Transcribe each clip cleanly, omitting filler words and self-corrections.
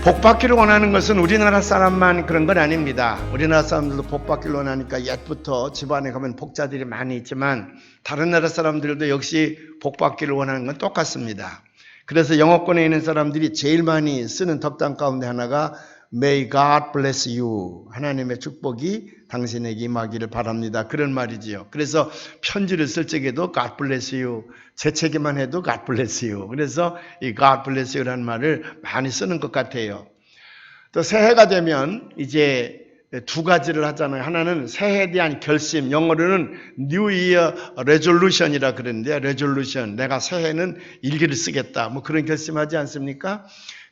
복 받기를 원하는 것은 우리나라 사람만 그런 건 아닙니다. 우리나라 사람들도 복 받기를 원하니까 옛부터 집안에 가면 복자들이 많이 있지만 다른 나라 사람들도 역시 복 받기를 원하는 건 똑같습니다. 그래서 영어권에 있는 사람들이 제일 많이 쓰는 덕담 가운데 하나가 May God bless you. 하나님의 축복이 당신에게 임하기를 바랍니다. 그런 말이지요. 그래서 편지를 쓸 적에도 God bless you. 재채기만 해도 God bless you. 그래서 이 God bless you라는 말을 많이 쓰는 것 같아요. 또 새해가 되면 이제 두 가지를 하잖아요. 하나는 새해에 대한 결심, 영어로는 New Year Resolution이라 그러는데, Resolution, 내가 새해는 일기를 쓰겠다, 뭐 그런 결심하지 않습니까?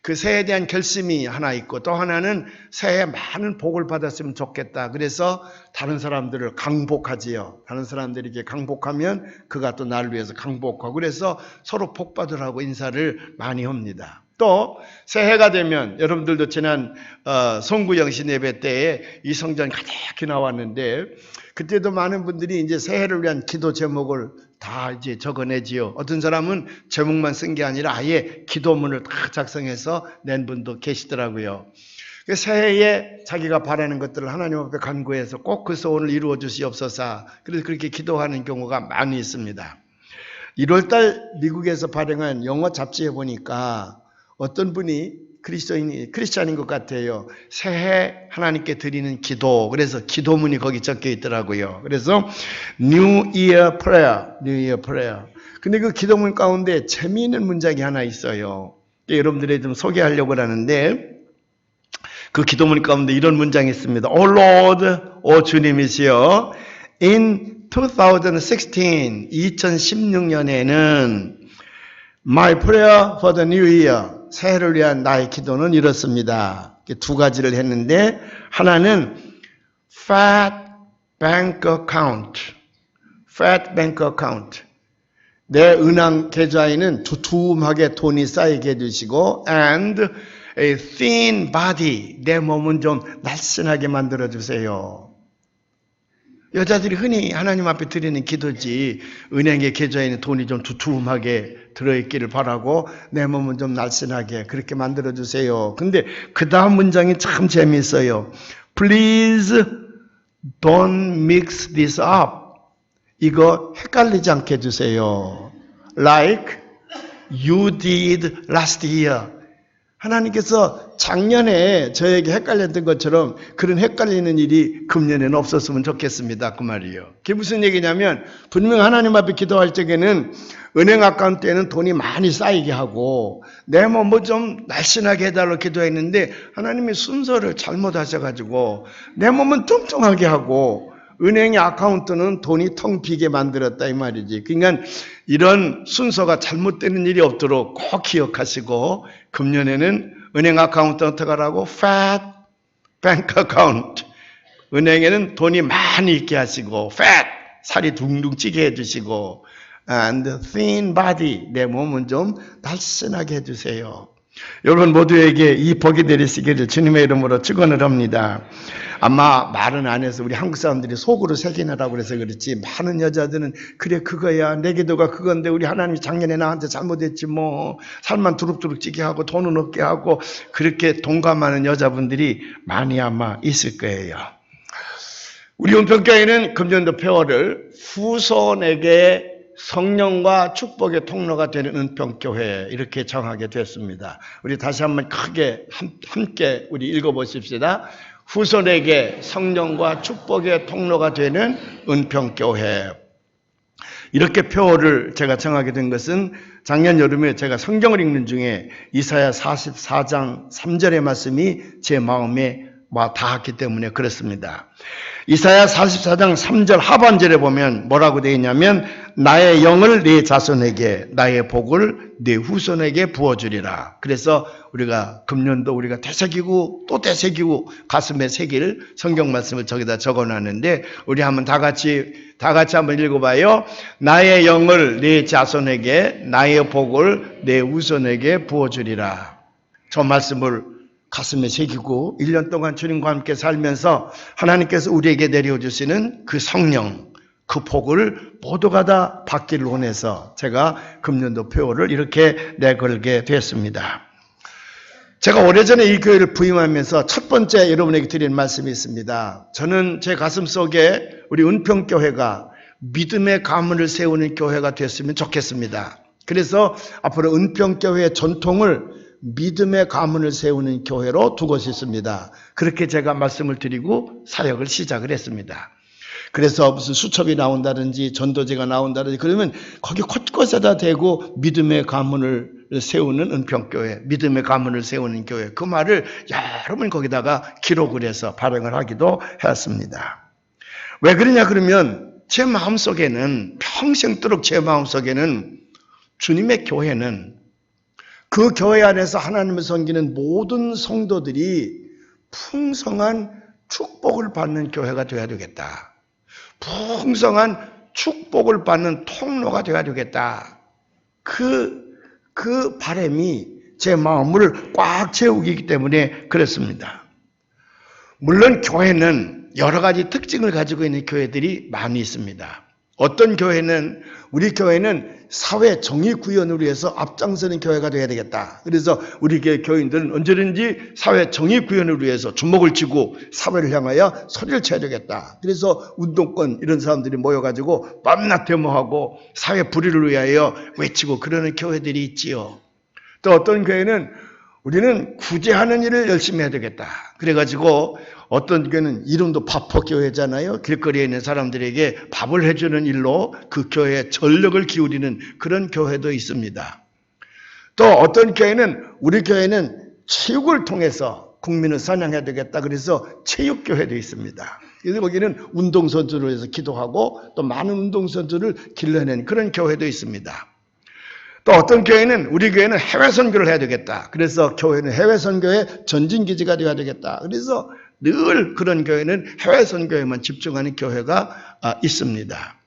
그 새해에 대한 결심이 하나 있고, 또 하나는 새해에 많은 복을 받았으면 좋겠다. 그래서 다른 사람들을 강복하지요. 다른 사람들에게 강복하면 그가 또 나를 위해서 강복하고, 그래서 서로 복 받으라고 인사를 많이 합니다. 또 새해가 되면 여러분들도 지난 송구영신 예배 때에 이 성전 가득히 나왔는데, 그때도 많은 분들이 이제 새해를 위한 기도 제목을 다 이제 적어내지요. 어떤 사람은 제목만 쓴 게 아니라 아예 기도문을 다 작성해서 낸 분도 계시더라고요. 새해에 자기가 바라는 것들을 하나님 앞에 간구해서 꼭 그 소원을 이루어 주시옵소서. 그래서 그렇게 기도하는 경우가 많이 있습니다. 1월달 미국에서 발행한 영어 잡지에 보니까 어떤 분이 크리스찬인 것 같아요. 새해 하나님께 드리는 기도. 그래서 기도문이 거기 적혀 있더라고요. 그래서 New Year Prayer, New Year Prayer. 근데 그 기도문 가운데 재미있는 문장이 하나 있어요. 여러분들에게 좀 소개하려고 하는데, 그 기도문 가운데 이런 문장이 있습니다. Oh Lord, 오 주님이시여, in 2016, 2016년에는 My prayer for the new year, 새해를 위한 나의 기도는 이렇습니다. 두 가지를 했는데, 하나는 fat bank account, fat bank account. 내 은행 계좌에는 두툼하게 돈이 쌓이게 해주시고, and a thin body, 내 몸은 좀 날씬하게 만들어주세요. 여자들이 흔히 하나님 앞에 드리는 기도지, 은행의 계좌에는 돈이 좀 두툼하게 들어있기를 바라고 내 몸은 좀 날씬하게 그렇게 만들어주세요. 근데 그 다음 문장이 참 재미있어요. Please don't mix this up. 이거 헷갈리지 않게 해주세요. Like you did last year. 하나님께서 작년에 저에게 헷갈렸던 것처럼 그런 헷갈리는 일이 금년에는 없었으면 좋겠습니다. 그 말이에요. 그게 무슨 얘기냐면, 분명 하나님 앞에 기도할 적에는 은행 아카운트에는 돈이 많이 쌓이게 하고 내 몸을 좀 날씬하게 해달라고 기도했는데 하나님이 순서를 잘못하셔가지고 내 몸은 뚱뚱하게 하고 은행의 아카운트는 돈이 텅 비게 만들었다 이 말이지. 그러니까 이런 순서가 잘못되는 일이 없도록 꼭 기억하시고, 금년에는 은행 아카운트 어떻게 하라고? Fat bank account. 은행에는 돈이 많이 있게 하시고, fat, 살이 둥둥 찌게 해주시고, and thin body, 내 몸은 좀 날씬하게 해주세요. 여러분 모두에게 이 복이 내리시기를 주님의 이름으로 축원을 합니다. 아마 말은 안 해서 우리 한국 사람들이 속으로 새기느라고 그래서 그렇지, 많은 여자들은 그래 그거야, 내 기도가 그건데 우리 하나님이 작년에 나한테 잘못했지 뭐, 살만 두룩두룩 찌게 하고 돈은 없게 하고, 그렇게 동감하는 여자분들이 많이 아마 있을 거예요. 우리 은평교회는 금년도 표어를 후손에게 성령과 축복의 통로가 되는 은평교회 이렇게 정하게 됐습니다. 우리 다시 한번 크게 함께 우리 읽어보십시다. 후손에게 성령과 축복의 통로가 되는 은평교회. 이렇게 표어를 제가 정하게 된 것은 작년 여름에 제가 성경을 읽는 중에 이사야 44장 3절의 말씀이 제 마음에 와 닿았기 때문에 그렇습니다. 이사야 44장 3절 하반절에 보면 뭐라고 되어 있냐면, 나의 영을 네 자손에게, 나의 복을 네 후손에게 부어주리라. 그래서 우리가 금년도 우리가 되새기고 또 되새기고 가슴에 새길 성경 말씀을 저기다 적어놨는데, 우리 한번 다 같이 한번 읽어봐요. 나의 영을 네 자손에게, 나의 복을 네 후손에게 부어주리라. 저 말씀을 가슴에 새기고 1년 동안 주님과 함께 살면서 하나님께서 우리에게 내려주시는 그 성령, 그 복을 모두가 다 받기를 원해서 제가 금년도 표어를 이렇게 내걸게 됐습니다. 제가 오래전에 이 교회를 부임하면서 첫 번째 여러분에게 드린 말씀이 있습니다. 저는 제 가슴 속에 우리 은평교회가 믿음의 가문을 세우는 교회가 됐으면 좋겠습니다. 그래서 앞으로 은평교회의 전통을 믿음의 가문을 세우는 교회로 두고 싶습니다. 그렇게 제가 말씀을 드리고 사역을 시작을 했습니다. 그래서 무슨 수첩이 나온다든지 전도제가 나온다든지 그러면 거기 곳곳에다 대고 믿음의 가문을 세우는 은평교회, 믿음의 가문을 세우는 교회, 그 말을 여러 번 거기다가 기록을 해서 발행을 하기도 했습니다. 왜 그러냐 그러면 제 마음속에는 평생도록 제 마음속에는 주님의 교회는 그 교회 안에서 하나님을 섬기는 모든 성도들이 풍성한 축복을 받는 교회가 되어야 되겠다. 풍성한 축복을 받는 통로가 되어야 되겠다. 그 바람이 제 마음을 꽉 채우기 때문에 그렇습니다. 물론 교회는 여러 가지 특징을 가지고 있는 교회들이 많이 있습니다. 어떤 교회는 우리 교회는 사회 정의 구현을 위해서 앞장서는 교회가 되어야 되겠다. 그래서 우리 교인들은 언제든지 사회 정의 구현을 위해서 주먹을 쥐고 사회를 향하여 소리를 쳐야 되겠다. 그래서 운동권 이런 사람들이 모여가지고 밤낮 데모하고 사회 불의를 위하여 외치고 그러는 교회들이 있지요. 또 어떤 교회는 우리는 구제하는 일을 열심히 해야 되겠다. 그래가지고 어떤 교회는 이름도 밥포교회잖아요. 길거리에 있는 사람들에게 밥을 해주는 일로 그 교회에 전력을 기울이는 그런 교회도 있습니다. 또 어떤 교회는 우리 교회는 체육을 통해서 국민을 사냥해야 되겠다. 그래서 체육교회도 있습니다. 그래서 거기는 운동선수를 위해서 기도하고 또 많은 운동선수를 길러낸 그런 교회도 있습니다. 또 어떤 교회는 우리 교회는 해외 선교를 해야 되겠다. 그래서 교회는 해외 선교의 전진기지가 되어야 되겠다. 그래서 늘 그런 교회는 해외 선교에만 집중하는 교회가 있습니다.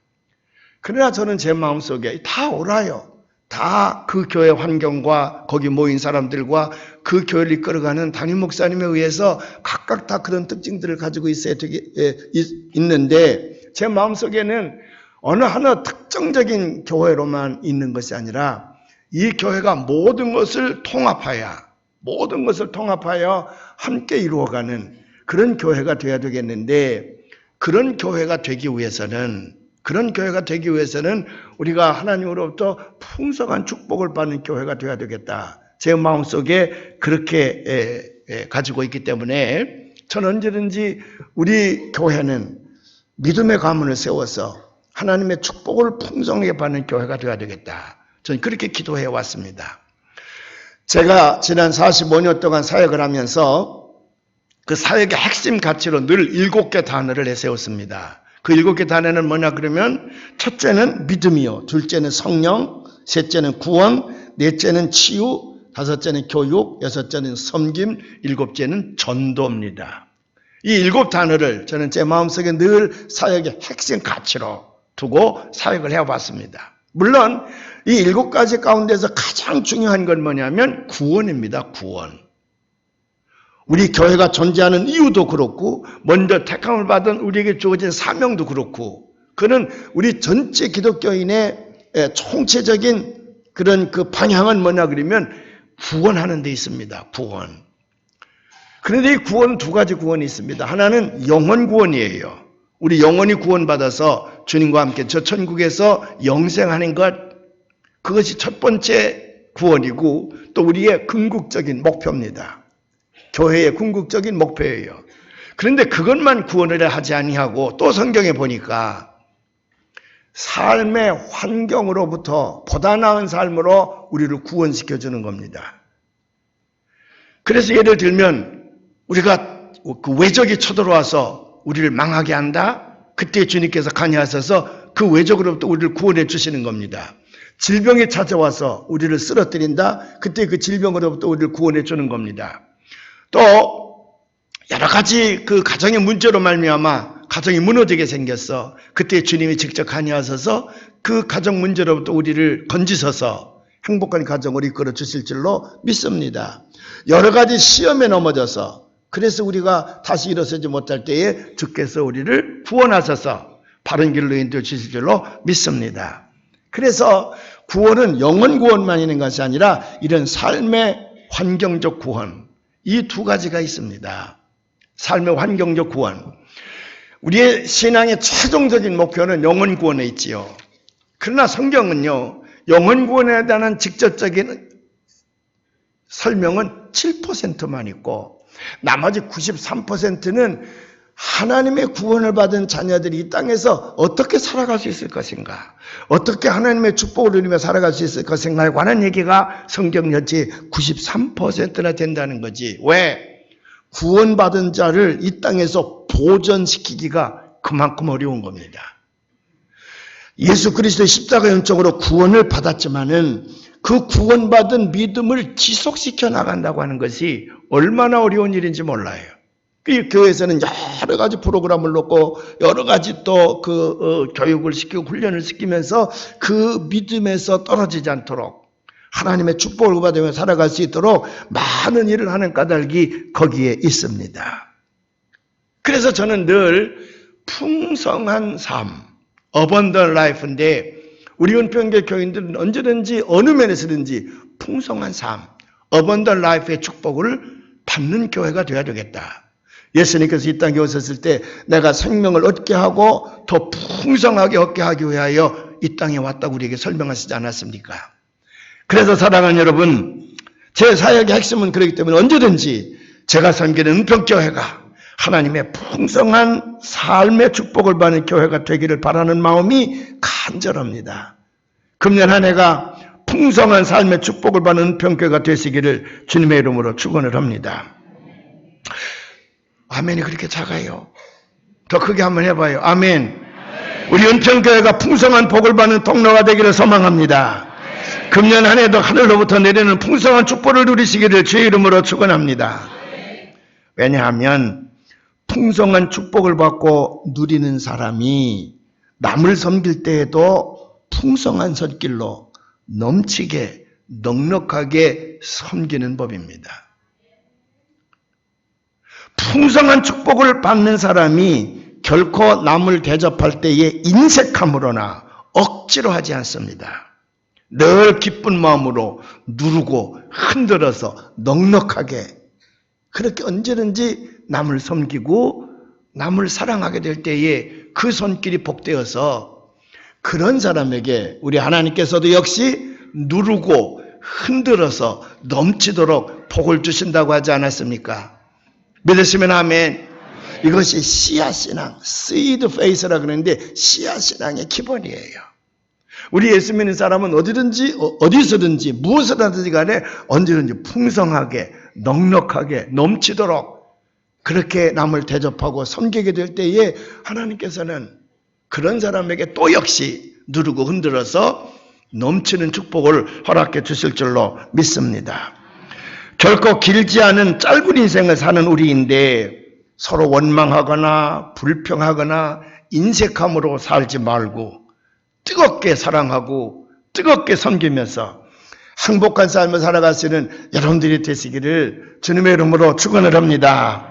그러나 저는 제 마음속에 다 옳아요. 다 그 교회 환경과 거기 모인 사람들과 그 교회를 이끌어가는 담임 목사님에 의해서 각각 다 그런 특징들을 가지고 있는데 제 마음속에는 어느 하나 특정적인 교회로만 있는 것이 아니라 이 교회가 모든 것을 통합하여 함께 이루어가는 그런 교회가 되어야 되겠는데 그런 교회가 되기 위해서는 우리가 하나님으로부터 풍성한 축복을 받는 교회가 되어야 되겠다. 제 마음속에 그렇게 가지고 있기 때문에 저는 언제든지 우리 교회는 믿음의 가문을 세워서 하나님의 축복을 풍성하게 받는 교회가 되어야 되겠다. 저는 그렇게 기도해 왔습니다. 제가 지난 45년 동안 사역을 하면서 그 사역의 핵심 가치로 늘 7개 단어를 내세웠습니다. 그 7개 단어는 뭐냐 그러면 첫째는 믿음이요, 둘째는 성령, 셋째는 구원, 넷째는 치유, 다섯째는 교육, 여섯째는 섬김, 일곱째는 전도입니다. 이 7 단어를 저는 제 마음속에 늘 사역의 핵심 가치로 두고 사역을 해왔습니다. 물론 이 7가지 가운데서 가장 중요한 건 뭐냐면 구원입니다. 구원. 우리 교회가 존재하는 이유도 그렇고 먼저 택함을 받은 우리에게 주어진 사명도 그렇고 그는 우리 전체 기독교인의 총체적인 그런 그 방향은 뭐냐 그러면 구원하는 데 있습니다. 구원. 그런데 이 구원은 2가지 구원이 있습니다. 하나는 영혼 구원이에요. 우리 영혼이 구원받아서 주님과 함께 저 천국에서 영생하는 것, 그것이 첫 번째 구원이고 또 우리의 궁극적인 목표입니다. 교회의 궁극적인 목표예요. 그런데 그것만 구원을 하지 아니하고 또 성경에 보니까 삶의 환경으로부터 보다 나은 삶으로 우리를 구원시켜주는 겁니다. 그래서 예를 들면 우리가 그 외적이 쳐들어와서 우리를 망하게 한다? 그때 주님께서 관여하셔서 그 외적으로부터 우리를 구원해 주시는 겁니다. 질병이 찾아와서 우리를 쓰러뜨린다? 그때 그 질병으로부터 우리를 구원해 주는 겁니다. 또 여러 가지 그 가정의 문제로 말미암아 가정이 무너지게 생겼어. 그때 주님이 직접 관여하셔서 그 가정 문제로부터 우리를 건지셔서 행복한 가정을 이끌어 주실 줄로 믿습니다. 여러 가지 시험에 넘어져서 그래서 우리가 다시 일어서지 못할 때에 주께서 우리를 구원하셔서 바른 길로 인도해 주실 줄로 믿습니다. 그래서 구원은 영혼 구원만 있는 것이 아니라 이런 삶의 환경적 구원, 이 두 가지가 있습니다. 삶의 환경적 구원. 우리의 신앙의 최종적인 목표는 영혼 구원에 있지요. 그러나 성경은요, 영혼 구원에 대한 직접적인 설명은 7%만 있고 나머지 93%는 하나님의 구원을 받은 자녀들이 이 땅에서 어떻게 살아갈 수 있을 것인가, 어떻게 하나님의 축복을 누리며 살아갈 수 있을 것인가에 관한 얘기가 성경 전체의 93%나 된다는 거지. 왜? 구원받은 자를 이 땅에서 보존시키기가 그만큼 어려운 겁니다. 예수 그리스도의 십자가 연적으로 구원을 받았지만은 그 구원받은 믿음을 지속시켜 나간다고 하는 것이 얼마나 어려운 일인지 몰라요. 이 교회에서는 여러 가지 프로그램을 놓고 여러 가지 또 교육을 시키고 훈련을 시키면서 그 믿음에서 떨어지지 않도록 하나님의 축복을 받으며 살아갈 수 있도록 많은 일을 하는 까닭이 거기에 있습니다. 그래서 저는 늘 풍성한 삶, abundant life인데 우리 은평교 교인들은 언제든지 어느 면에서든지 풍성한 삶, abundant life의 축복을 받는 교회가 되어야 되겠다. 예수님께서 이 땅에 오셨을 때 내가 생명을 얻게 하고 더 풍성하게 얻게 하기 위하여 이 땅에 왔다고 우리에게 설명하시지 않았습니까? 그래서 사랑하는 여러분, 제 사역의 핵심은 그렇기 때문에 언제든지 제가 섬기는 은평교회가 하나님의 풍성한 삶의 축복을 받는 교회가 되기를 바라는 마음이 간절합니다. 금년 한 해가 풍성한 삶의 축복을 받는 은평교회가 되시기를 주님의 이름으로 축원을 합니다. 아멘이 그렇게 작아요. 더 크게 한번 해봐요. 아멘. 우리 은평교회가 풍성한 복을 받는 통로가 되기를 소망합니다. 금년 한 해도 하늘로부터 내리는 풍성한 축복을 누리시기를 주의 이름으로 축원합니다. 왜냐하면 풍성한 축복을 받고 누리는 사람이 남을 섬길 때에도 풍성한 손길로 넘치게 넉넉하게 섬기는 법입니다. 풍성한 축복을 받는 사람이 결코 남을 대접할 때에 인색함으로나 억지로 하지 않습니다. 늘 기쁜 마음으로 누르고 흔들어서 넉넉하게 그렇게 언제든지 남을 섬기고 남을 사랑하게 될 때에 그 손길이 복되어서 그런 사람에게 우리 하나님께서도 역시 누르고 흔들어서 넘치도록 복을 주신다고 하지 않았습니까? 믿으시면 아멘. 이것이 씨앗신앙, seed faith라 그러는데 씨앗신앙의 기본이에요. 우리 예수 믿는 사람은 어디든지 어디서든지 무엇을 하든지 간에 언제든지 풍성하게 넉넉하게 넘치도록 그렇게 남을 대접하고 섬기게 될 때에 하나님께서는 그런 사람에게 또 역시 누르고 흔들어서 넘치는 축복을 허락해 주실 줄로 믿습니다. 결코 길지 않은 짧은 인생을 사는 우리인데 서로 원망하거나 불평하거나 인색함으로 살지 말고 뜨겁게 사랑하고 뜨겁게 섬기면서 행복한 삶을 살아가시는 여러분들이 되시기를 주님의 이름으로 축원을 합니다.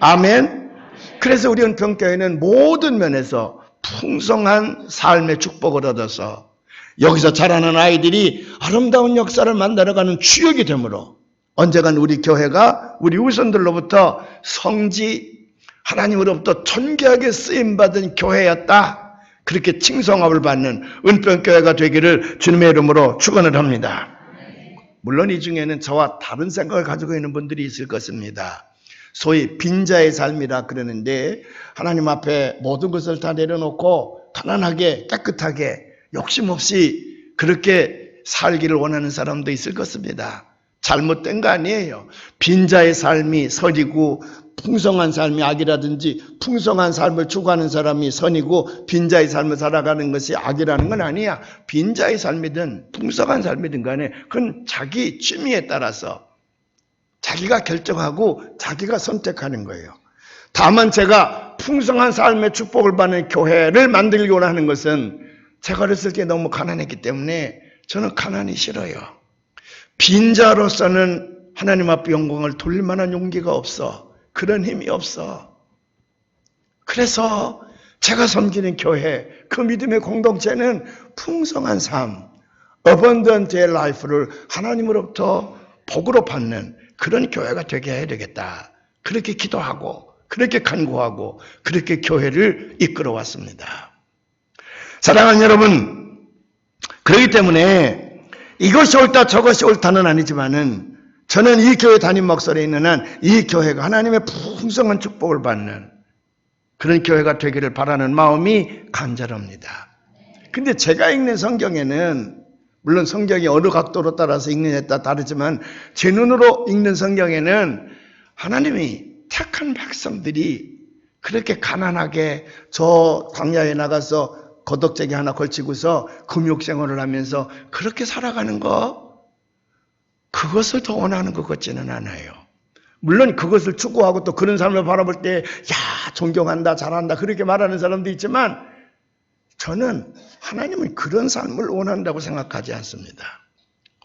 아멘. 그래서 우리 은평교회는 모든 면에서 풍성한 삶의 축복을 얻어서 여기서 자라는 아이들이 아름다운 역사를 만들어가는 추억이 되므로 언젠간 우리 교회가 우리 후손들로부터 성지 하나님으로부터 존귀하게 쓰임받은 교회였다. 그렇게 칭송함을 받는 은평교회가 되기를 주님의 이름으로 축원을 합니다. 물론 이 중에는 저와 다른 생각을 가지고 있는 분들이 있을 것입니다. 소위 빈자의 삶이라 그러는데 하나님 앞에 모든 것을 다 내려놓고 가난하게 깨끗하게 욕심 없이 그렇게 살기를 원하는 사람도 있을 것입니다. 잘못된 거 아니에요. 빈자의 삶이 선이고 풍성한 삶이 악이라든지 풍성한 삶을 추구하는 사람이 선이고 빈자의 삶을 살아가는 것이 악이라는 건 아니야. 빈자의 삶이든 풍성한 삶이든 간에 그건 자기 취미에 따라서 자기가 결정하고 자기가 선택하는 거예요. 다만 제가 풍성한 삶의 축복을 받는 교회를 만들기 원하는 것은 제가 어렸을 때 너무 가난했기 때문에 저는 가난이 싫어요. 빈자로서는 하나님 앞에 영광을 돌릴 만한 용기가 없어. 그런 힘이 없어. 그래서 제가 섬기는 교회, 그 믿음의 공동체는 풍성한 삶, abundant life를 하나님으로부터 복으로 받는 그런 교회가 되게 해야 되겠다. 그렇게 기도하고 그렇게 간구하고 그렇게 교회를 이끌어 왔습니다. 사랑하는 여러분, 그렇기 때문에 이것이 옳다 저것이 옳다는 아니지만은 저는 이 교회 담임 목사로 있는 한 이 교회가 하나님의 풍성한 축복을 받는 그런 교회가 되기를 바라는 마음이 간절합니다. 근데 제가 읽는 성경에는 물론 성경이 어느 각도로 따라서 읽느냐에 따라 다르지만 제 눈으로 읽는 성경에는 하나님이 택한 백성들이 그렇게 가난하게 저 광야에 나가서 거덕제기 하나 걸치고서 금욕생활을 하면서 그렇게 살아가는 거 그것을 더 원하는 것 같지는 않아요. 물론 그것을 추구하고 또 그런 삶을 바라볼 때 야 존경한다 잘한다 그렇게 말하는 사람도 있지만 저는 하나님은 그런 삶을 원한다고 생각하지 않습니다.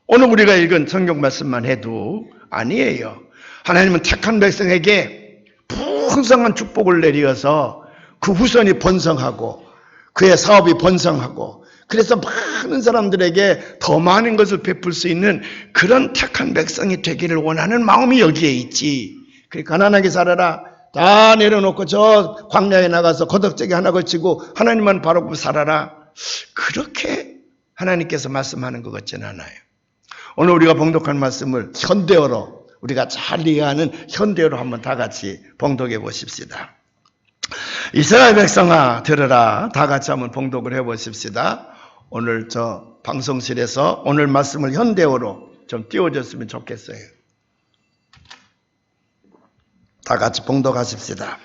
오늘 우리가 읽은 성경 말씀만 해도 아니에요. 하나님은 택한 백성에게 풍성한 축복을 내리어서 그 후손이 번성하고 그의 사업이 번성하고 그래서 많은 사람들에게 더 많은 것을 베풀 수 있는 그런 택한 백성이 되기를 원하는 마음이 여기에 있지. 가난하게 살아라. 다 내려놓고 저 광야에 나가서 거덕제기 하나 걸치고 하나님만 바라보고 살아라. 그렇게 하나님께서 말씀하는 것 같지는 않아요. 오늘 우리가 봉독한 말씀을 현대어로 우리가 잘 이해하는 현대어로 한번 다 같이 봉독해 보십시다. 이스라엘 백성아 들으라. 다 같이 한번 봉독을 해 보십시다. 오늘 저 방송실에서 오늘 말씀을 현대어로 좀 띄워줬으면 좋겠어요. 다 같이 봉독하십시다.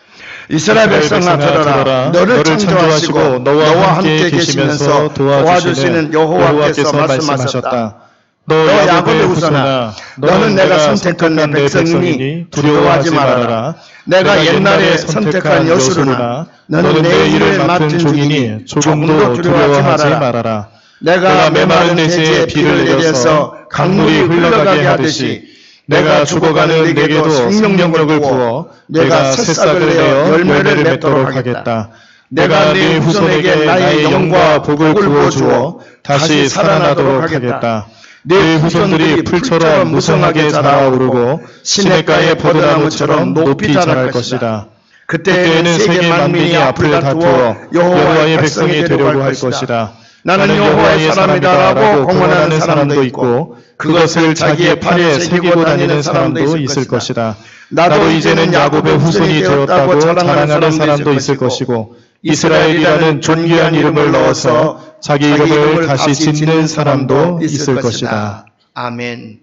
이스라엘 백성아 들어라. 너를 창조하시고 너와 함께 계시면서 도와주시는 여호와께서 말씀하셨다. 너 야곱의 후손아 너는 내가 선택한 내 백성이니 두려워하지 말아라. 내가 옛날에 선택한 여수르나 너는 내 일을 맡은 종이니 조금도 두려워하지 말아라. 내가 메마른 대지에 비를 내려서 강물이 흘러가게 하듯이 내가 죽어가는 내게도 생명력을 부어 내가 새싹을 내어 열매를 맺도록 하겠다. 내가 네 후손에게 나의 영과 복을 부어주어 다시 살아나도록 하겠다. 네 후손들이 풀처럼 무성하게 자라오르고 시냇가의 포도나무처럼 높이 자랄 것이다. 그때에는 세계 만민이 앞을 다투어 여호와의 백성이 되려고 할 것이다. 나는 여호와의 사람이다라고 공언하는 사람도 있고 그것을 자기의 팔에 새기고 다니는 사람도 있을 것이다. 나도 이제는 야곱의 후손이 되었다고 자랑하는 사람도 있을 것이고 이스라엘이라는 존귀한 이름을 넣어서 자기 이름을 다시 짓는 사람도 있을 것이다. 아멘.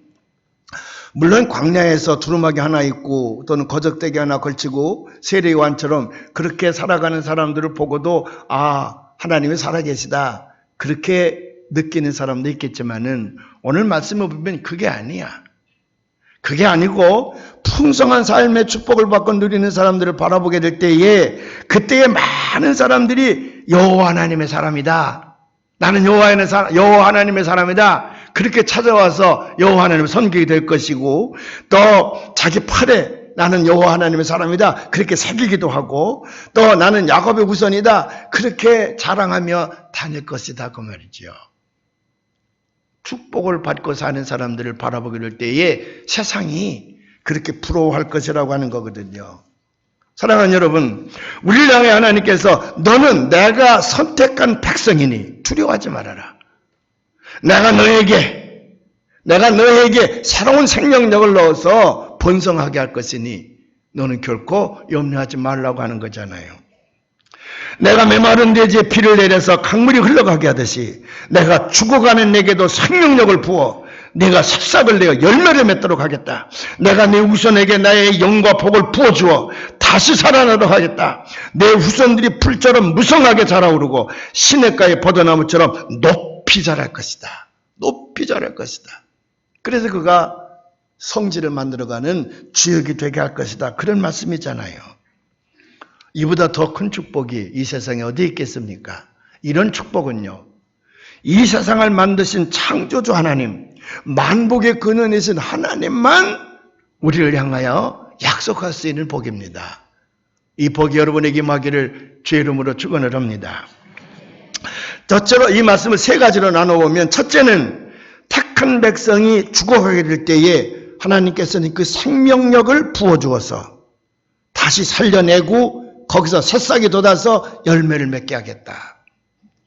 물론 광야에서 두루마기 하나 있고 또는 거적대기 하나 걸치고 세례요한처럼 그렇게 살아가는 사람들을 보고도 아 하나님이 살아계시다 그렇게 느끼는 사람도 있겠지만은 오늘 말씀을 보면 그게 아니야. 그게 아니고 풍성한 삶의 축복을 받고 누리는 사람들을 바라보게 될 때에 그때에 많은 사람들이 여호와 하나님의 사람이다. 나는 여호와 하나님의 사람이다. 그렇게 찾아와서 여호와 하나님을 섬기게 될 것이고 또 자기 팔에 나는 여호와 하나님의 사람이다. 그렇게 새기기도 하고 또 나는 야곱의 후손이다. 그렇게 자랑하며 다닐 것이다. 그 말이죠. 축복을 받고 사는 사람들을 바라보게 될 때에 세상이 그렇게 부러워할 것이라고 하는 거거든요. 사랑하는 여러분, 우리를 향해 하나님께서 너는 내가 선택한 백성이니 두려워하지 말아라. 내가 너에게 새로운 생명력을 넣어서 번성하게 할 것이니 너는 결코 염려하지 말라고 하는 거잖아요. 내가 메마른 대지에 비를 내려서 강물이 흘러가게 하듯이 내가 죽어가는 내게도 생명력을 부어 내가 새싹을 내어 열매를 맺도록 하겠다. 내가 네 후손에게 나의 영과 복을 부어주어 다시 살아나도록 하겠다. 내 후손들이 풀처럼 무성하게 자라오르고 시냇가의 포도나무처럼 높이 자랄 것이다. 높이 자랄 것이다. 그래서 그가 성지를 만들어가는 주역이 되게 할 것이다. 그런 말씀이잖아요. 이보다 더 큰 축복이 이 세상에 어디 있겠습니까? 이런 축복은요. 이 세상을 만드신 창조주 하나님, 만복의 근원이신 하나님만 우리를 향하여 약속할 수 있는 복입니다. 이 복이 여러분에게 임하기를 주의 이름으로 축원을 합니다. 첫째로 이 말씀을 세 가지로 나눠보면 첫째는 택한 백성이 죽어가게 될 때에 하나님께서는 그 생명력을 부어주어서 다시 살려내고 거기서 새싹이 돋아서 열매를 맺게 하겠다.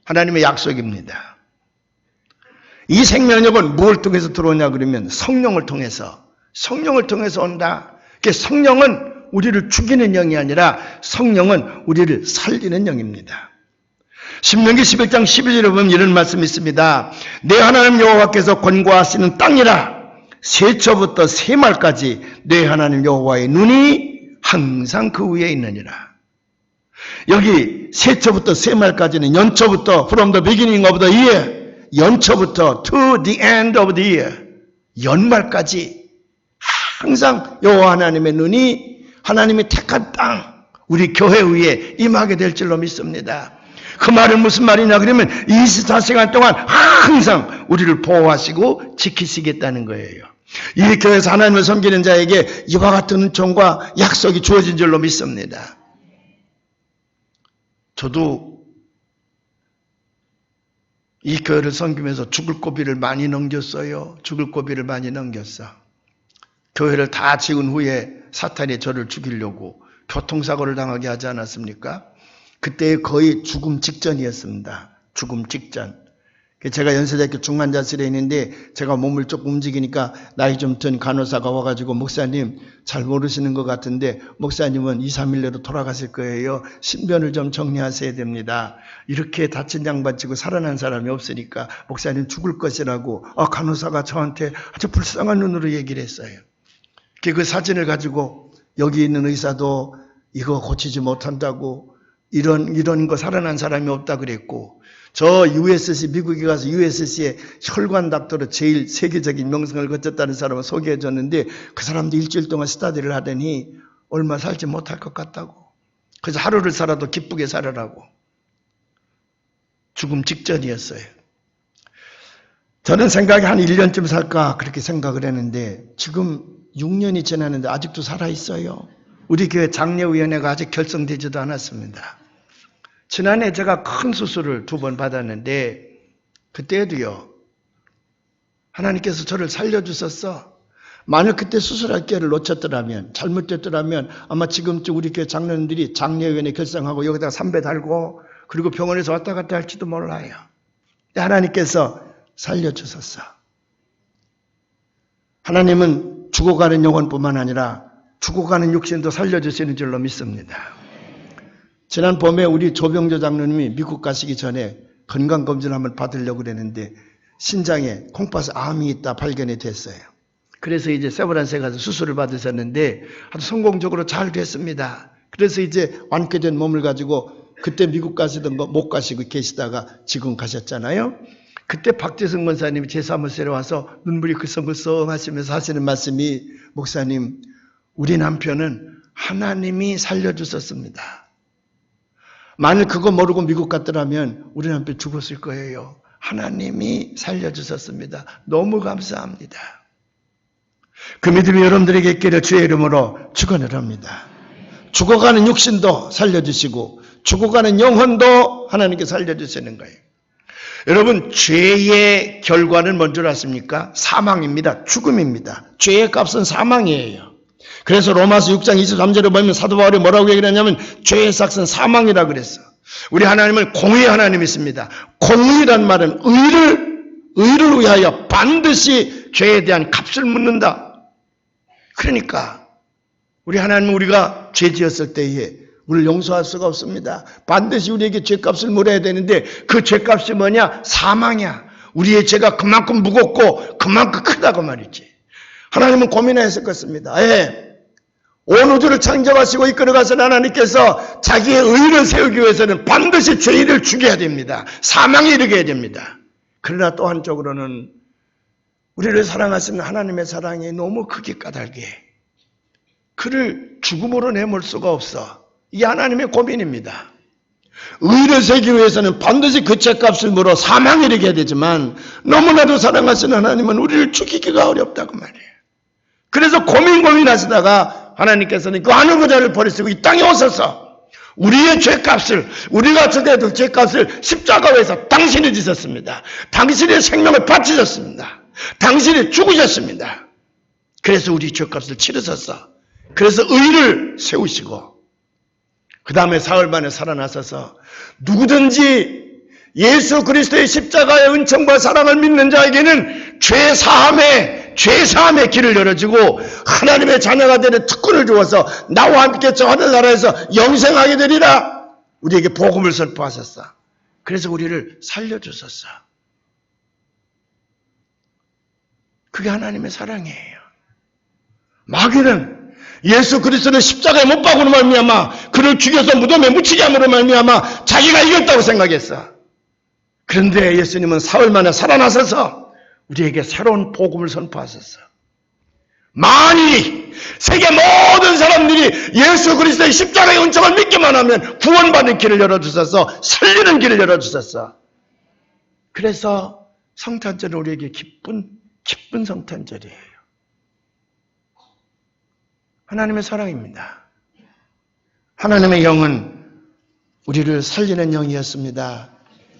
하나님의 약속입니다. 이 생명력은 무엇을 통해서 들어오냐 그러면 성령을 통해서 온다. 성령은 우리를 죽이는 영이 아니라 성령은 우리를 살리는 영입니다. 신명기 11장 11절에 보면 이런 말씀이 있습니다. 내 하나님 여호와께서 권고하시는 땅이라 세초부터 세말까지 내 하나님 여호와의 눈이 항상 그 위에 있느니라. 여기 세초부터 세말까지는 연초부터 from the beginning of the year, 연초부터 to the end of the year, 연말까지 항상 여호와 하나님의 눈이 하나님이 택한 땅, 우리 교회 위에 임하게 될 줄로 믿습니다. 그 말은 무슨 말이냐 그러면 24시간 동안 항상 우리를 보호하시고 지키시겠다는 거예요. 이 교회에서 하나님을 섬기는 자에게 이와 같은 은총과 약속이 주어진 줄로 믿습니다. 저도 이 교회를 섬기면서 죽을 고비를 많이 넘겼어요. 교회를 다 지은 후에 사탄이 저를 죽이려고 교통사고를 당하게 하지 않았습니까? 그때 거의 죽음 직전이었습니다. 죽음 직전. 제가 연세대학교 중환자실에 있는데 제가 몸을 조금 움직이니까 나이 좀 든 간호사가 와가지고 목사님 잘 모르시는 것 같은데 목사님은 2, 3일 내로 돌아가실 거예요. 신변을 좀 정리하셔야 됩니다. 이렇게 다친 양반 치고 살아난 사람이 없으니까 목사님 죽을 것이라고 간호사가 저한테 아주 불쌍한 눈으로 얘기를 했어요. 그 사진을 가지고 여기 있는 의사도 이거 고치지 못한다고 이런 거 살아난 사람이 없다 그랬고 저 USC 미국에 가서 USC의 혈관 닥터로 제일 세계적인 명성을 거쳤다는 사람을 소개해 줬는데 그 사람도 일주일 동안 스터디를 하더니 얼마 살지 못할 것 같다고. 그래서 하루를 살아도 기쁘게 살아라고. 죽음 직전이었어요. 저는 생각이 한 1년쯤 살까 그렇게 생각을 했는데 지금 6년이 지났는데 아직도 살아있어요. 우리 교회 장례위원회가 아직 결성되지도 않았습니다. 지난해 제가 큰 수술을 2번 받았는데 그때도요. 하나님께서 저를 살려주셨어. 만약 그때 수술할 기회를 놓쳤더라면 잘못됐더라면 아마 지금쯤 우리 교회 장로님들이 장례위원회 결성하고 여기다가 삼배 달고 그리고 병원에서 왔다 갔다 할지도 몰라요. 하나님께서 살려주셨어. 하나님은 죽어가는 영혼뿐만 아니라 죽어가는 육신도 살려주시는 줄로 믿습니다. 지난 봄에 우리 조병조 장로님이 미국 가시기 전에 건강검진을 한번 받으려고 그랬는데 신장에 콩팥에 암이 있다 발견이 됐어요. 그래서 이제 세브란스에 가서 수술을 받으셨는데 아주 성공적으로 잘 됐습니다. 그래서 이제 완쾌된 몸을 가지고 그때 미국 가시던 거 못 가시고 계시다가 지금 가셨잖아요. 그때 박재성 권사님이 제 사무실에 와서 눈물이 글썽글썽 하시면서 하시는 말씀이 목사님 우리 남편은 하나님이 살려주셨습니다. 만일 그거 모르고 미국 갔더라면 우리 남편 죽었을 거예요. 하나님이 살려주셨습니다. 너무 감사합니다. 그 믿음이 여러분들에게 있기를 주의 이름으로 축원을 합니다. 죽어가는 육신도 살려주시고 죽어가는 영혼도 하나님께 살려주시는 거예요. 여러분 죄의 결과는 뭔 줄 아십니까? 사망입니다. 죽음입니다. 죄의 값은 사망이에요. 그래서 로마서 6장 23절에 보면 사도 바울이 뭐라고 얘기를 하냐면 죄의 삭은 사망이라고 그랬어. 우리 하나님은 공의의 하나님이십니다. 공의란 말은 의를 위하여 반드시 죄에 대한 값을 묻는다. 그러니까 우리 하나님은 우리가 죄 지었을 때에 우리를 용서할 수가 없습니다. 반드시 우리에게 죄값을 물어야 되는데 그 죄값이 뭐냐? 사망이야. 우리의 죄가 그만큼 무겁고 그만큼 크다고 말이지. 하나님은 고민하셨을 것입니다. 온 우주를 창조하시고 이끌어가신 하나님께서 자기의 의를 세우기 위해서는 반드시 죄인을 죽여야 됩니다. 사망에 이르게 해야 됩니다. 그러나 또 한쪽으로는 우리를 사랑하시는 하나님의 사랑이 너무 크게 까닭에 그를 죽음으로 내몰 수가 없어. 이게 하나님의 고민입니다. 의를 세우기 위해서는 반드시 그 죄값을 물어 사망에 이르게 해야 되지만 너무나도 사랑하시는 하나님은 우리를 죽이기가 어렵다고 말이에요. 그래서 고민하시다가 하나님께서는 그 하늘 보좌를 버리시고 이 땅에 오셔서 우리의 죄값을 우리가 져야 될 죄값을 십자가에서 당신이 지셨습니다. 당신의 생명을 바치셨습니다. 당신이 죽으셨습니다. 그래서 우리 죄값을 치르셨어. 그래서 의를 세우시고 그 다음에 사흘 만에 살아나셔서 누구든지 예수 그리스도의 십자가의 은총과 사랑을 믿는 자에게는 죄사함의 길을 열어주고 하나님의 자녀가 되는 특권을 주어서 나와 함께 저 하늘나라에서 영생하게 되리라. 우리에게 복음을 선포하셨어. 그래서 우리를 살려주셨어. 그게 하나님의 사랑이에요. 마귀는 예수 그리스도를 십자가에 못 박으로 말미암아 그를 죽여서 무덤에 묻히게 함으로 말미암아 자기가 이겼다고 생각했어. 그런데 예수님은 사흘 만에 살아나셔서 우리에게 새로운 복음을 선포하셨어. 만일 세계 모든 사람들이 예수 그리스도의 십자가의 은총을 믿기만 하면 구원받는 길을 열어주셔서 살리는 길을 열어주셨어. 그래서 성탄절은 우리에게 기쁜 성탄절이에요. 하나님의 사랑입니다. 하나님의 영은 우리를 살리는 영이었습니다.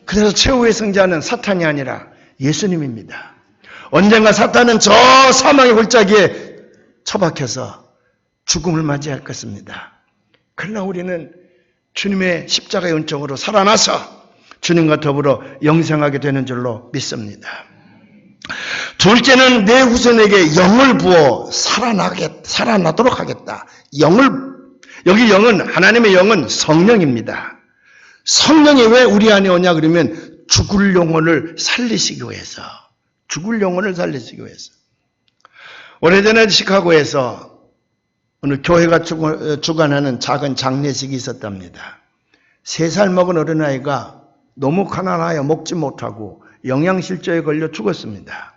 그래서 최후의 승자는 사탄이 아니라 예수님입니다. 언젠가 사탄은 저 사망의 골짜기에 처박혀서 죽음을 맞이할 것입니다. 그러나 우리는 주님의 십자가의 은총으로 살아나서 주님과 더불어 영생하게 되는 줄로 믿습니다. 둘째는 내 후손에게 영을 부어 살아나도록 하겠다. 여기 영은, 하나님의 영은 성령입니다. 성령이 왜 우리 안에 오냐 그러면 죽을 영혼을 살리시기 위해서. 오래전에 시카고에서 어느 교회가 주관하는 작은 장례식이 있었답니다. 3살 먹은 어린아이가 너무 가난하여 먹지 못하고 영양실조에 걸려 죽었습니다.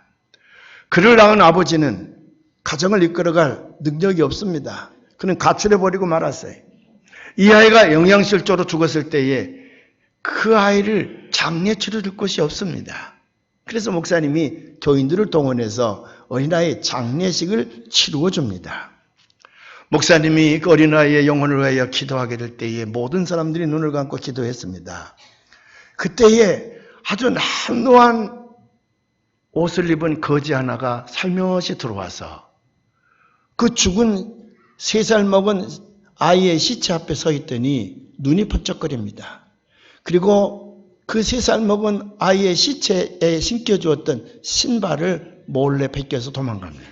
그를 낳은 아버지는 가정을 이끌어갈 능력이 없습니다. 그는 가출해버리고 말았어요. 이 아이가 영양실조로 죽었을 때에 그 아이를 장례 치러줄 곳이 없습니다. 그래서 목사님이 교인들을 동원해서 어린아이의 장례식을 치루어 줍니다. 목사님이 그 어린아이의 영혼을 위하여 기도하게 될 때에 모든 사람들이 눈을 감고 기도했습니다. 그때에 아주 난노한 옷을 입은 거지 하나가 살며시 들어와서 그 죽은 3살 먹은 아이의 시체 앞에 서 있더니 눈이 번쩍거립니다. 그리고 그 3살 먹은 아이의 시체에 신겨주었던 신발을 몰래 벗겨서 도망갑니다.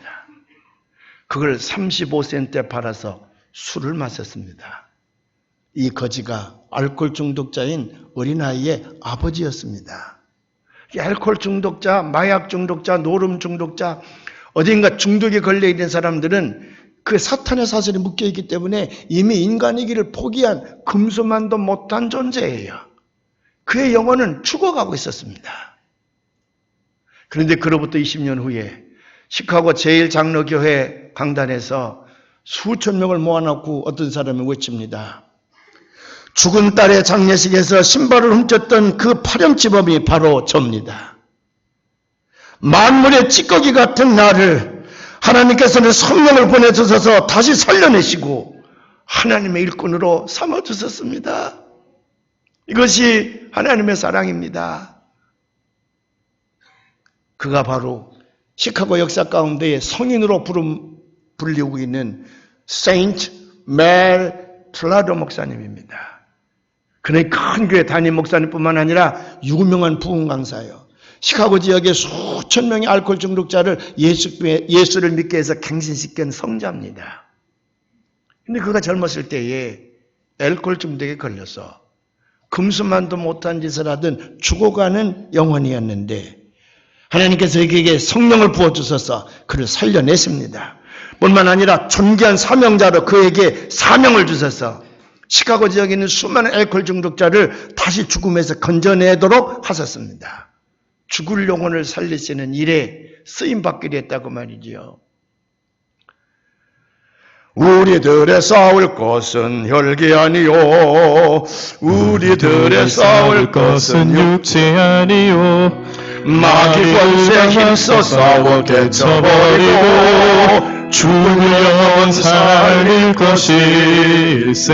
그걸 35센트에 팔아서 술을 마셨습니다. 이 거지가 알코올 중독자인 어린아이의 아버지였습니다. 이 알코올 중독자, 마약 중독자, 노름 중독자, 어딘가 중독에 걸려있는 사람들은 그 사탄의 사슬이 묶여있기 때문에 이미 인간이기를 포기한 금수만도 못한 존재예요. 그의 영혼은 죽어가고 있었습니다. 그런데 그로부터 20년 후에 시카고 제1장로교회 강단에서 수천 명을 모아놓고 어떤 사람이 외칩니다. 죽은 딸의 장례식에서 신발을 훔쳤던 그 파렴치범이 바로 접니다. 만물의 찌꺼기 같은 나를 하나님께서는 성령을 보내주셔서 다시 살려내시고 하나님의 일꾼으로 삼아주셨습니다. 이것이 하나님의 사랑입니다. 그가 바로 시카고 역사 가운데에 성인으로 불리고 있는 세인트 멜 플라도 목사님입니다. 그는 큰 교회 담임 목사님뿐만 아니라 유명한 부흥 강사예요. 시카고 지역의 수천 명의 알코올 중독자를 예수를 믿게 해서 갱신시킨 성자입니다. 근데 그가 젊었을 때에 알코올 중독에 걸려서 금수만도 못한 짓을 하던 죽어가는 영혼이었는데 하나님께서 그에게 성령을 부어주셔서 그를 살려냈습니다. 뿐만 아니라 존귀한 사명자로 그에게 사명을 주셔서 시카고 지역에 있는 수많은 알코올 중독자를 다시 죽음에서 건져내도록 하셨습니다. 죽을 영혼을 살리시는 일에 쓰임받게 됐다고 말이지요. 우리들의 싸울 것은 혈기 아니요 우리들의 싸울 것은 육체 아니요 마귀 권세 힘써 싸워 깨쳐버리고 죽은 영혼 살릴 것일세.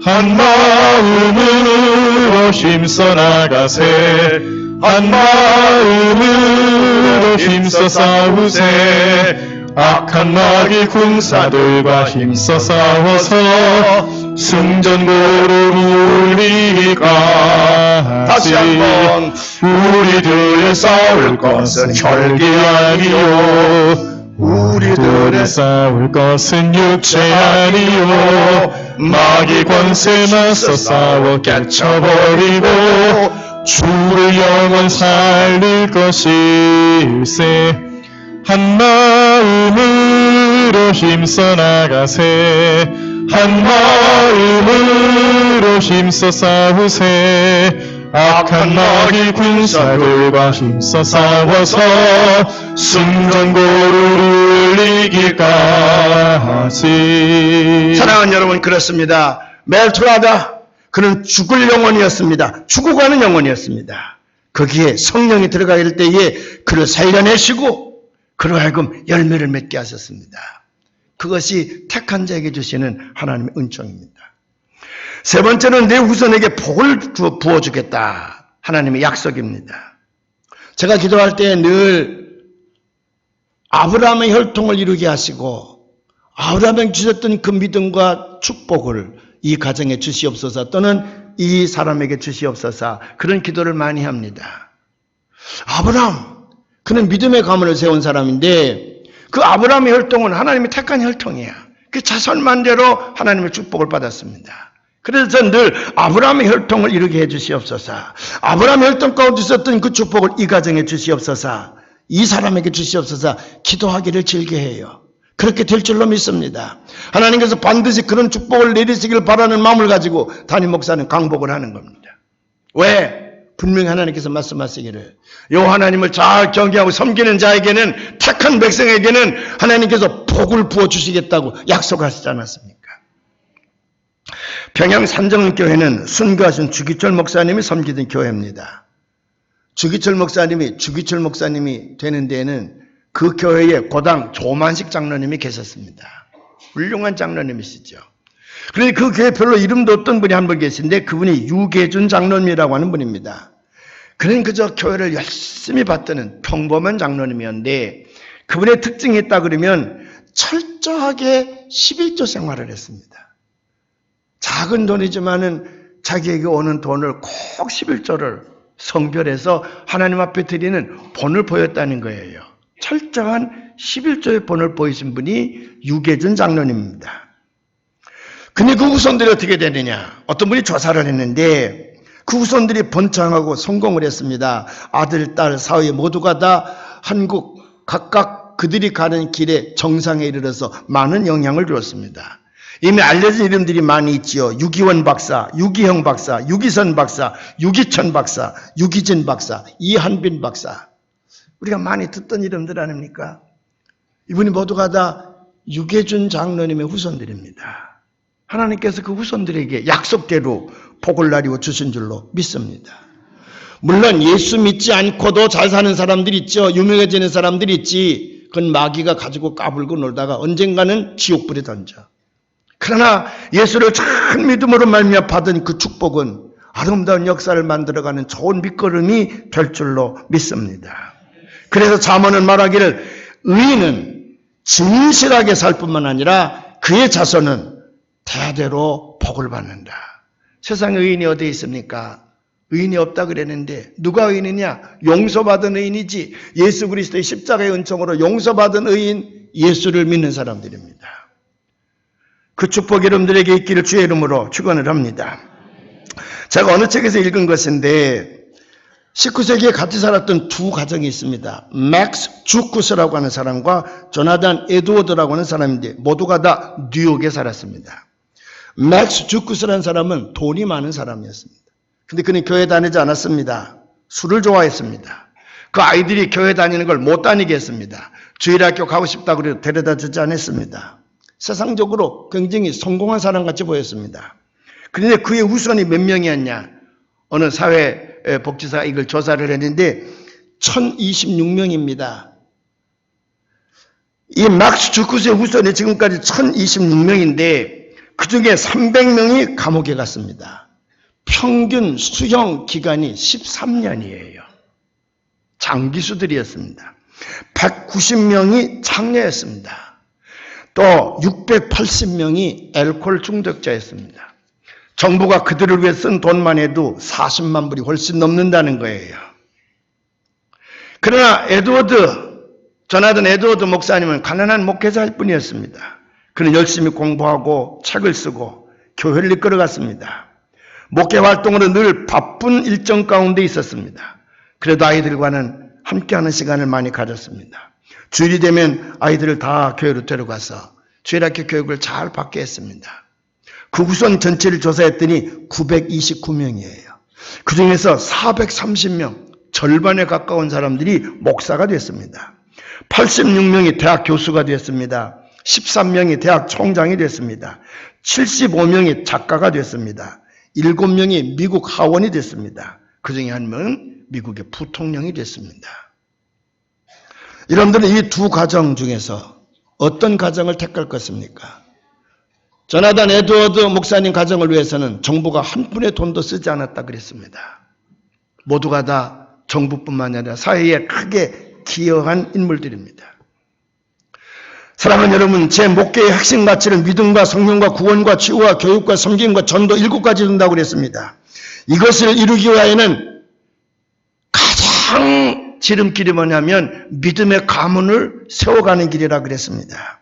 한 마음으로 힘써 나가세 한 마음으로 힘써 싸우세 악한 마귀 군사들과 힘써 싸워서 승전고를 울리기까지. 다시 한번. 우리들의 싸울 것은 혈기 아니요 우리들의 싸울 것은 육체 아니요 마귀 권세 맞서 싸워 깨쳐버리고 주를 영원 살릴 것일세. 한 마음으로 힘써 나가세. 한 마음으로 힘써 싸우세. 악한 마귀 군사들과 힘써 싸워서 승전고를 울리기까지. 사랑하는 여러분, 그렇습니다. 멜투라다, 그는 죽을 영혼이었습니다. 죽고 가는 영혼이었습니다. 거기에 성령이 들어가게 될 때에 그를 살려내시고 그로 하여금 열매를 맺게 하셨습니다. 그것이 택한 자에게 주시는 하나님의 은총입니다. 세 번째는 내 후손에게 복을 부어주겠다. 하나님의 약속입니다. 제가 기도할 때 늘 아브라함의 혈통을 이루게 하시고 아브라함에게 주셨던 그 믿음과 축복을 이 가정에 주시옵소서, 또는 이 사람에게 주시옵소서, 그런 기도를 많이 합니다. 아브라함, 그는 믿음의 가문을 세운 사람인데 그 아브라함의 혈통은 하나님이 택한 혈통이야. 그 자손만대로 하나님의 축복을 받았습니다. 그래서 늘 아브라함의 혈통을 이루게 해주시옵소서, 아브라함의 혈통 가운데 있었던 그 축복을 이 가정에 주시옵소서, 이 사람에게 주시옵소서 기도하기를 즐겨해요. 그렇게 될 줄로 믿습니다. 하나님께서 반드시 그런 축복을 내리시길 바라는 마음을 가지고 담임 목사는 강복을 하는 겁니다. 왜? 분명히 하나님께서 말씀하시기를 요 하나님을 잘 경외하고 섬기는 자에게는, 택한 백성에게는 하나님께서 복을 부어주시겠다고 약속하시지 않았습니까? 평양 산정교회는 순교하신 주기철 목사님이 섬기던 교회입니다. 주기철 목사님이 되는 데에는 그 교회에 고당 조만식 장로님이 계셨습니다. 훌륭한 장로님이시죠. 그런데 그 교회 별로 이름도 없던 분이 한 분 계신데 그분이 유계준 장로님이라고 하는 분입니다. 그는 그저 교회를 열심히 받드는 평범한 장로님이었는데 그분의 특징이 있다 그러면 철저하게 11조 생활을 했습니다. 작은 돈이지만은 자기에게 오는 돈을 꼭 11조를 성별해서 하나님 앞에 드리는 본을 보였다는 거예요. 철저한 11조의 본을 보이신 분이 유계준 장로님입니다. 근데 그 후손들이 어떻게 되느냐? 어떤 분이 조사를 했는데 그 후손들이 번창하고 성공을 했습니다. 아들, 딸, 사위 모두가 다 한국 각각 그들이 가는 길에 정상에 이르러서 많은 영향을 주었습니다. 이미 알려진 이름들이 많이 있지요. 유기원 박사, 유기형 박사, 유기선 박사, 유기천 박사, 유기진 박사, 이한빈 박사. 우리가 많이 듣던 이름들 아닙니까? 이분이 모두가 다 유계준 장로님의 후손들입니다. 하나님께서 그 후손들에게 약속대로 복을 나리워 주신 줄로 믿습니다. 물론 예수 믿지 않고도 잘 사는 사람들이 있죠. 유명해지는 사람들이 있지. 그건 마귀가 가지고 까불고 놀다가 언젠가는 지옥불에 던져. 그러나 예수를 참 믿음으로 말미암아 받은 그 축복은 아름다운 역사를 만들어가는 좋은 밑거름이 될 줄로 믿습니다. 그래서 잠언은 말하기를 의인은 진실하게 살 뿐만 아니라 그의 자손은 대대로 복을 받는다. 세상에 의인이 어디 있습니까? 의인이 없다 그랬는데 누가 의인이냐? 용서받은 의인이지. 예수 그리스도의 십자가의 은총으로 용서받은 의인, 예수를 믿는 사람들입니다. 그 축복 여러분들에게 있기를 주의 이름으로 축원을 합니다. 제가 어느 책에서 읽은 것인데 19세기에 같이 살았던 두 가정이 있습니다. 맥스 주쿠스라고 하는 사람과 조나단 에드워드라고 하는 사람인데 모두가 다 뉴욕에 살았습니다. 맥스 주쿠스라는 사람은 돈이 많은 사람이었습니다. 근데 그는 교회 다니지 않았습니다. 술을 좋아했습니다. 그 아이들이 교회 다니는 걸 못 다니게 했습니다. 주일학교 가고 싶다고 해도 데려다 주지 않았습니다. 세상적으로 굉장히 성공한 사람같이 보였습니다. 그런데 그의 후손이 몇 명이었냐? 어느 사회복지사가 이걸 조사를 했는데 1026명입니다. 이 막스 주쿠스의 후손이 지금까지 1026명인데 그 중에 300명이 감옥에 갔습니다. 평균 수형 기간이 13년이에요. 장기수들이었습니다. 190명이 장녀였습니다. 또 680명이 알코올 중독자였습니다. 정부가 그들을 위해 쓴 돈만 해도 40만 불이 훨씬 넘는다는 거예요. 그러나 조나단 에드워드 목사님은 가난한 목회자일 뿐이었습니다. 그는 열심히 공부하고 책을 쓰고 교회를 이끌어갔습니다. 목회 활동으로 늘 바쁜 일정 가운데 있었습니다. 그래도 아이들과는 함께하는 시간을 많이 가졌습니다. 주일이 되면 아이들을 다 교회로 데려가서 주일학교 교육을 잘 받게 했습니다. 그 후손 전체를 조사했더니 929명이에요. 그 중에서 430명, 절반에 가까운 사람들이 목사가 됐습니다. 86명이 대학 교수가 됐습니다. 13명이 대학 총장이 됐습니다. 75명이 작가가 됐습니다. 7명이 미국 하원이 됐습니다. 그 중에 한 명은 미국의 부통령이 됐습니다. 여러분들은 이 두 가정 중에서 어떤 가정을 택할 것입니까? 조나단 에드워드 목사님 가정을 위해서는 정부가 한 푼의 돈도 쓰지 않았다 그랬습니다. 모두가 다 정부뿐만 아니라 사회에 크게 기여한 인물들입니다. 사랑하는 여러분, 제 목회의 핵심 가치는 믿음과 성령과 구원과 치유와 교육과 섬김과 전도 7가지 된다고 그랬습니다. 이것을 이루기 위하여는 가장 지름길이 뭐냐면 믿음의 가문을 세워가는 길이라 그랬습니다.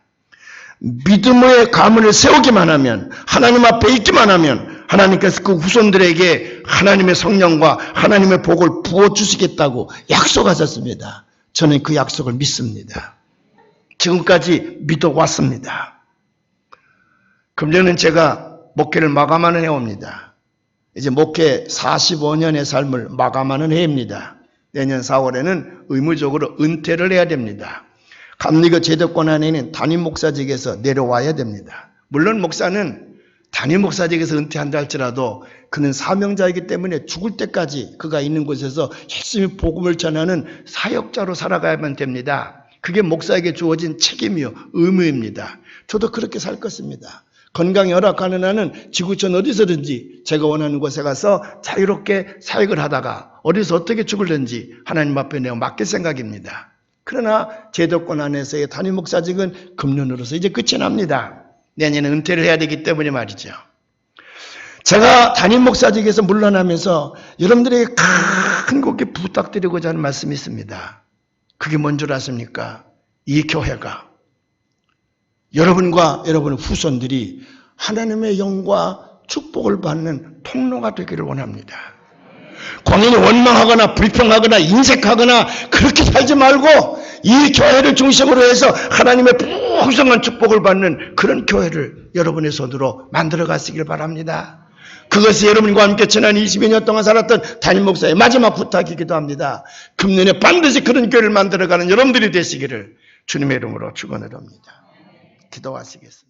믿음의 가문을 세우기만 하면, 하나님 앞에 있기만 하면 하나님께서 그 후손들에게 하나님의 성령과 하나님의 복을 부어주시겠다고 약속하셨습니다. 저는 그 약속을 믿습니다. 지금까지 믿어왔습니다. 금년은 제가 목회를 마감하는 해옵니다. 이제 목회 45년의 삶을 마감하는 해입니다. 내년 4월에는 의무적으로 은퇴를 해야 됩니다. 감리교 제도권 안에는 담임 목사직에서 내려와야 됩니다. 물론 목사는 담임 목사직에서 은퇴한다 할지라도 그는 사명자이기 때문에 죽을 때까지 그가 있는 곳에서 열심히 복음을 전하는 사역자로 살아가야만 됩니다. 그게 목사에게 주어진 책임이요 의무입니다. 저도 그렇게 살 것입니다. 건강이 허락하는 한은 지구촌 어디서든지 제가 원하는 곳에 가서 자유롭게 사역을 하다가 어디서 어떻게 죽을는지 하나님 앞에 내가 맡길 생각입니다. 그러나 제도권 안에서의 담임 목사직은 금년으로서 이제 끝이 납니다. 내년에 은퇴를 해야 되기 때문에 말이죠. 제가 담임 목사직에서 물러나면서 여러분들에게 간곡히 부탁드리고자 하는 말씀이 있습니다. 그게 뭔 줄 아십니까? 이 교회가 여러분과 여러분의 후손들이 하나님의 영과 축복을 받는 통로가 되기를 원합니다. 광인이 원망하거나 불평하거나 인색하거나 그렇게 살지 말고 이 교회를 중심으로 해서 하나님의 풍성한 축복을 받는 그런 교회를 여러분의 손으로 만들어 가시길 바랍니다. 그것이 여러분과 함께 지난 20여 년 동안 살았던 담임 목사의 마지막 부탁이기도 합니다. 금년에 반드시 그런 교회를 만들어가는 여러분들이 되시기를 주님의 이름으로 축원을 합니다. 기도하시겠습니다.